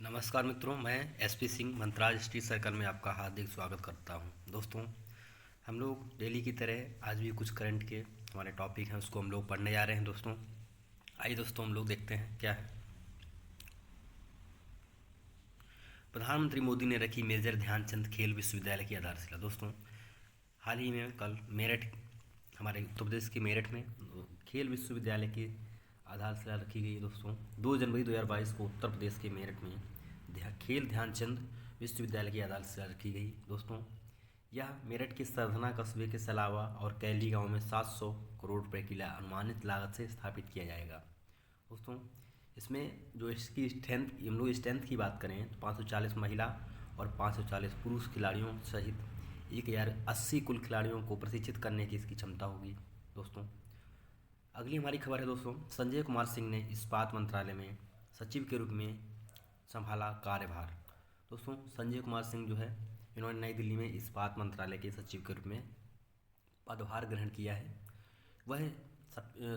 नमस्कार मित्रों, मैं एसपी सिंह मंत्राज स्ट्रीट सर्कल में आपका हार्दिक स्वागत करता हूं। दोस्तों, हम लोग डेली की तरह आज भी कुछ करंट के हमारे टॉपिक हैं, उसको हम लोग पढ़ने जा रहे हैं। दोस्तों आइए दोस्तों, हम लोग देखते हैं क्या है। प्रधानमंत्री मोदी ने रखी मेजर ध्यानचंद खेल विश्वविद्यालय की आधारशिला। दोस्तों, हाल ही में कल मेरठ, हमारे उत्तर प्रदेश के मेरठ में खेल विश्वविद्यालय की आधारशिला रखी गई है। दोस्तों 2 जनवरी 2022 को उत्तर प्रदेश के मेरठ में खेल ध्यानचंद विश्वविद्यालय की आधारशिला रखी गई। दोस्तों, यह मेरठ के सरधना कस्बे के सलावा और कैली गांव में 700 करोड़ रुपए की अनुमानित लागत से स्थापित किया जाएगा। दोस्तों, इसमें जो इसकी स्ट्रेंथ, हम लोग स्ट्रेंथ की बात करें तो 540 महिला और 540 पुरुष खिलाड़ियों सहित 1080 कुल खिलाड़ियों को प्रशिक्षित करने की इसकी क्षमता होगी। दोस्तों, अगली हमारी खबर है दोस्तों, संजय कुमार सिंह ने इस्पात मंत्रालय में सचिव के रूप में संभाला कार्यभार। दोस्तों, संजय कुमार सिंह जो है, इन्होंने नई दिल्ली में इस्पात मंत्रालय के सचिव के रूप में पदभार ग्रहण किया है। वह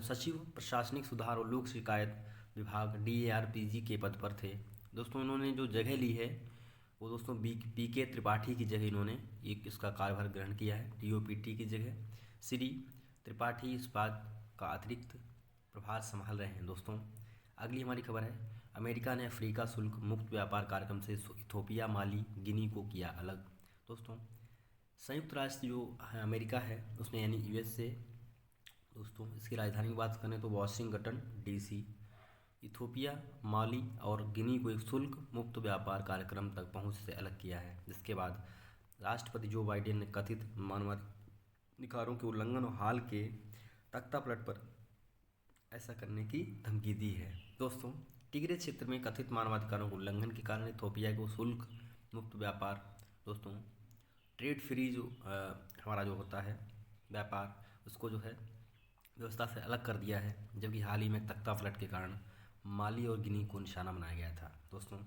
सचिव प्रशासनिक सुधार और लोक शिकायत विभाग DARPG के पद पर थे। दोस्तों, इन्होंने जो जगह ली है वो दोस्तों PK त्रिपाठी की जगह इन्होंने इसका कार्यभार ग्रहण किया है। TOPT की जगह श्री त्रिपाठी इस्पात का अतिरिक्त प्रभार संभाल रहे हैं। दोस्तों, अगली हमारी खबर है, अमेरिका ने अफ्रीका शुल्क मुक्त व्यापार कार्यक्रम से इथोपिया, माली, गिनी को किया अलग। दोस्तों, संयुक्त राष्ट्र जो है अमेरिका है, उसने यानी USA, दोस्तों इसकी राजधानी की बात करें तो वाशिंगटन DC, इथोपिया, माली और गिनी को एक शुल्क मुक्त व्यापार कार्यक्रम तक पहुंच से अलग किया है। जिसके बाद राष्ट्रपति जो बाइडेन ने कथित मानवाधिकारों के उल्लंघन और हाल के तख्तापलट पर ऐसा करने की धमकी दी है। दोस्तों, टिग्रे क्षेत्र में कथित मानवाधिकारों के उल्लंघन के कारण इथोपिया को शुल्क मुक्त व्यापार, दोस्तों ट्रेड फ्री जो हमारा जो होता है व्यापार, उसको जो है व्यवस्था से अलग कर दिया है। जबकि हाल ही में तख्तापलट के कारण माली और गिनी को निशाना बनाया गया था। दोस्तों,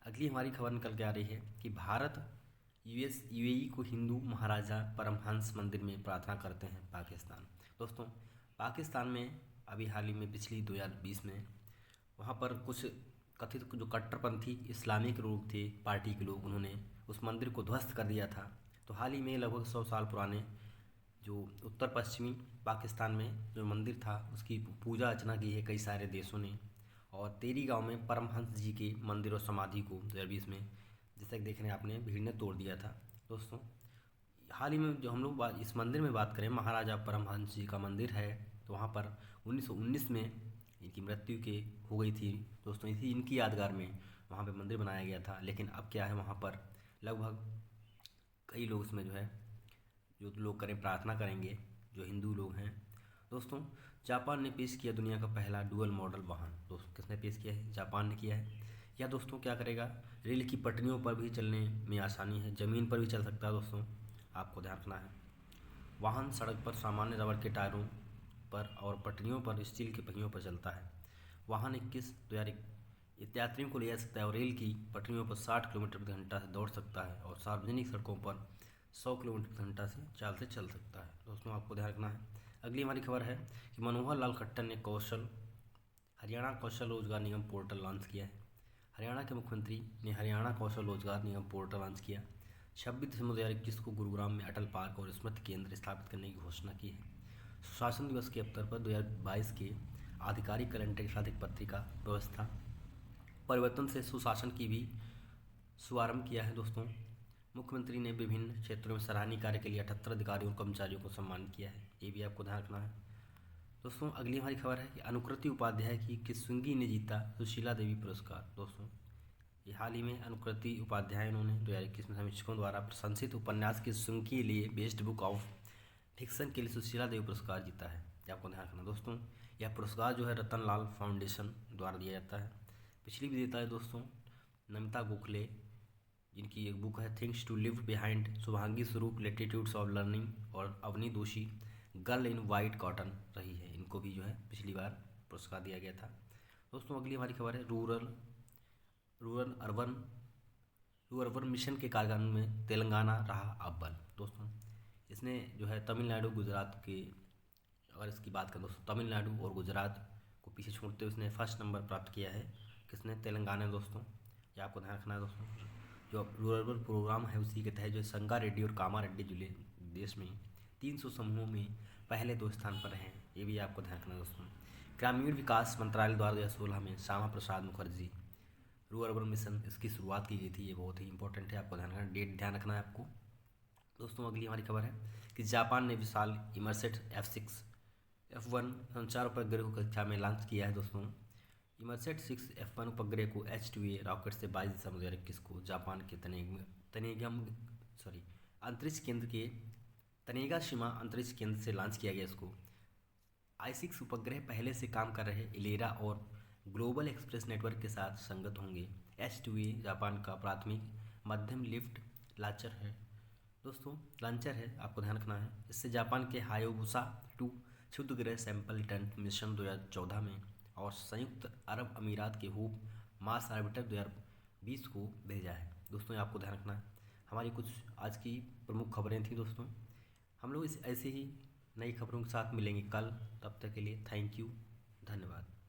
अगली हमारी खबर निकल के आ रही है कि भारत UAE को हिंदू महाराजा परमहंस मंदिर में प्रार्थना करते हैं पाकिस्तान। दोस्तों, पाकिस्तान में अभी हाल ही में पिछली 2020 में वहाँ पर कुछ कथित जो कट्टरपंथी इस्लामिक लोग थे, पार्टी के लोग, उन्होंने उस मंदिर को ध्वस्त कर दिया था। तो हाल ही में लगभग 100 साल पुराने जो उत्तर पश्चिमी पाकिस्तान में जो मंदिर था, उसकी पूजा अर्चना की है कई सारे देशों ने। और तेरी गांव में परमहंस जी के मंदिर और समाधि को 2020 में, जैसे कि देखने आपने, भीड़ ने तोड़ दिया था। दोस्तों, हाल ही में जो हम लोग इस मंदिर में बात करें, महाराजा परमहंस जी का मंदिर है, तो वहाँ पर 1919 में इनकी मृत्यु के हो गई थी। दोस्तों, इसी इनकी यादगार में वहाँ पे मंदिर बनाया गया था। लेकिन अब क्या है, वहाँ पर लगभग कई लोग उसमें जो है, जो लोग प्रार्थना करेंगे, जो हिंदू लोग हैं। दोस्तों, जापान ने पेश किया दुनिया का पहला डुअल मॉडल वाहन। दोस्तों, किसने पेश किया है? जापान ने किया है। यह दोस्तों क्या करेगा, रेल की पटरियों पर भी चलने में आसानी है, ज़मीन पर भी चल सकता है। दोस्तों, आपको ध्यान रखना है, वाहन सड़क पर सामान्य रबर के टायरों पर और पटरियों पर स्टील के पहियों पर चलता है। वाहन 21 यात्रियों को ले जा सकता है और रेल की पटरियों पर 60 किलोमीटर प्रति घंटा से दौड़ सकता है और सार्वजनिक सड़कों पर 100 किलोमीटर प्रति घंटा से चाल से चल सकता है। दोस्तों, आपको ध्यान रखना है। अगली हमारी खबर है कि मनोहर लाल खट्टर ने हरियाणा कौशल रोजगार निगम पोर्टल लॉन्च किया है। हरियाणा के मुख्यमंत्री ने हरियाणा कौशल रोजगार निगम पोर्टल लॉन्च किया। 26 दिसंबर 2021 को गुरुग्राम में अटल पार्क और स्मृति केंद्र स्थापित करने की घोषणा की है। सुशासन दिवस के अवसर पर 2022 के आधिकारिक कैलेंडर के साथ एक पत्रिका व्यवस्था परिवर्तन से सुशासन की भी शुभारंभ किया है। दोस्तों, मुख्यमंत्री ने विभिन्न क्षेत्रों में सराहनीय कार्य के लिए 78 अधिकारियों और कर्मचारियों को सम्मानित किया है। ये भी आपको ध्यान रखना है। दोस्तों, अगली हमारी खबर है कि अनुकृति उपाध्याय की किशुंगी ने जीता सुशीला देवी पुरस्कार। दोस्तों, ये हाल ही में अनुकृति उपाध्याय, उन्होंने 2021 में समीक्षकों द्वारा प्रशंसित उपन्यास किशुंगी के लिए बेस्ट बुक ऑफ फिक्शन के लिए सुशीला देवी पुरस्कार जीता है। ये आपको ध्यान रखना। दोस्तों, यह पुरस्कार जो है रतन लाल फाउंडेशन द्वारा दिया जाता है। पिछली विजेता है दोस्तों नमिता गोखले, जिनकी एक बुक है things to live behind, Shubhangi Swarup latitudes of learning, और अवनी दोषी गर्ल इन वाइट कॉटन रही है। इनको भी जो है पिछली बार पुरस्कार दिया गया था। दोस्तों, अगली हमारी खबर है रूरल अर्बन मिशन के कार्यान्वयन में तेलंगाना रहा अव्वल। दोस्तों, इसने जो है तमिलनाडु, गुजरात के, अगर इसकी बात करें दोस्तों, तमिलनाडु और गुजरात को पीछे छोड़ते हुए इसने फर्स्ट नंबर प्राप्त किया है। किसने? तेलंगाना। दोस्तों, ये आपको ध्यान रखना है दोस्तों। जो रूरल प्रोग्राम है उसी के तहत जो संगा रेड्डी और कामा रेड्डी जिले देश में 300 समूहों में पहले 2 स्थान पर हैं, ये भी आपको ध्यान रखना है दोस्तों। ग्रामीण विकास मंत्रालय द्वारा 2016 में Shyama Prasad Mukherjee rural urban mission इसकी शुरुआत की गई थी, ये बहुत ही इंपॉर्टेंट है, आपको ध्यान रखना, डेट ध्यान रखना है आपको। दोस्तों अगली हमारी खबर है कि जापान ने विशाल इमरसेट F6 F1 संचार उपग्रह को कक्षा में लॉन्च किया है दोस्तों। इमरसेट 6 F1 उपग्रह को H2A रॉकेट से 22 दिसंबर 2021 को जापान के अंतरिक्ष केंद्र के तनेगाशिमा अंतरिक्ष केंद्र से लॉन्च किया गया। इसको I6 उपग्रह पहले से काम कर रहे इलेरा और ग्लोबल एक्सप्रेस नेटवर्क के साथ संगत होंगे। H2A जापान का प्राथमिक मध्यम लिफ्ट लॉन्चर है दोस्तों, लॉन्चर है, आपको ध्यान रखना है। इससे जापान के हायाबुसा 2 क्षुद्रग्रह सैंपल रिटर्न मिशन 2014 में और संयुक्त अरब अमीरात के होप मार्स ऑर्बिटर 2020 को भेजा है दोस्तों, ये आपको ध्यान रखना है। हमारी कुछ आज की प्रमुख खबरें थी दोस्तों। हम लोग इस ऐसे ही नई खबरों के साथ मिलेंगे कल, तब तक के लिए थैंक यू, धन्यवाद।